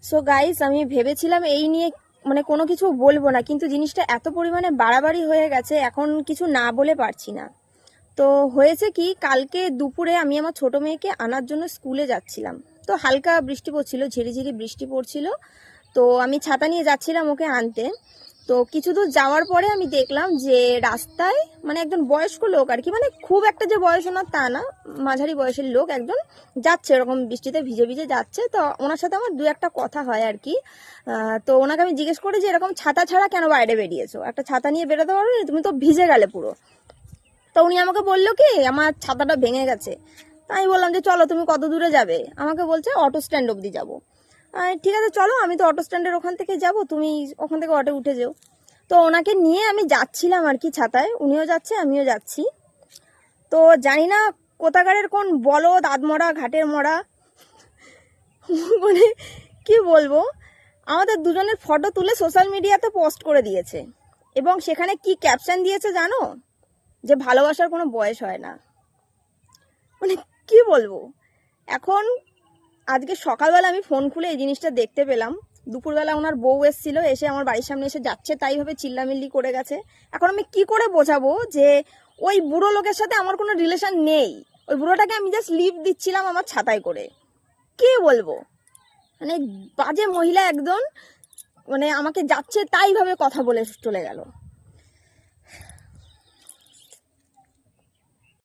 So guys, আমি ভেবেছিলাম এই নিয়ে মানে কোনো কিছু বলবো না, কিন্তু জিনিসটা এত পরিমাণে বাড়াবাড়ি হয়ে গেছে, এখন কিছু না বলে পারছি না। তো হয়েছে কি, কালকে দুপুরে আমি আমার ছোট মেয়েকে আনার জন্য স্কুলে যাচ্ছিলাম। তো হালকা বৃষ্টি পড়ছিল, ঝিরিঝিরি বৃষ্টি পড়ছিল। তো আমি ছাতা নিয়ে যাচ্ছিলাম ওকে আনতে। তো কিছু দূর যাওয়ার পরে আমি দেখলাম যে রাস্তায় মানে একজন বয়স্ক লোক আর কি, মানে খুব একটা যে বয়স না তা না, মাঝারি বয়সের লোক একজন যাচ্ছে, এরকম বৃষ্টিতে ভিজে ভিজে যাচ্ছে। তো ওনার সাথে আমার দু একটা কথা হয় আর কি। তো ওনাকে আমি জিজ্ঞেস করি যে এরকম ছাতা ছাড়া কেন বাইরে বেরিয়েছো, একটা ছাতা নিয়ে বেরোতে পারো না, তুমি তো ভিজে গেলে পুরো। তো উনি আমাকে বললো কি আমার ছাতাটা ভেঙে গেছে। তা আমি বললাম যে চলো, তুমি কত দূরে যাবে? আমাকে বলছে অটো স্ট্যান্ড অবধি যাবো। ঠিক আছে চলো, আমি তো অটো স্ট্যান্ডের ওখান থেকে যাব, তুমি ওখান থেকে অটো উঠে যেও। তো ওনাকে নিয়ে আমি যাচ্ছিলাম আর কি ছাতায়, উনিও যাচ্ছে আমিও যাচ্ছি। তো জানি না কোথাকারের কোন বলদ আদমরা ঘাটের মরা মানে কি বলবো, আমাদের দুজনের ফটো তুলে সোশ্যাল মিডিয়াতে পোস্ট করে দিয়েছে। এবং সেখানে কি ক্যাপশন দিয়েছে জানো? যে ভালোবাসার কোনো বয়স হয় না। মানে কি বলবো এখন। আজকে সকালবেলা আমি ফোন খুলে এই জিনিসটা দেখতে পেলাম। দুপুরবেলা ওনার বউ এসেছিল, এসে আমার বাড়ির সামনে এসে যাচ্ছে তাই ভাবে চিল্লামিল্লি করে গেছে। এখন আমি কি করে বোঝাবো যে ওই বুড়ো লোকের সাথে আমার কোনো রিলেশন নেই, ওই বুড়োটাকে আমি জাস্ট লিভ দিচ্ছিলাম আমার ছাতায় করে। কি বলবো, মানে বাজে মহিলা একজন, মানে আমাকে যাচ্ছে তাই ভাবে কথা বলে চলে গেল।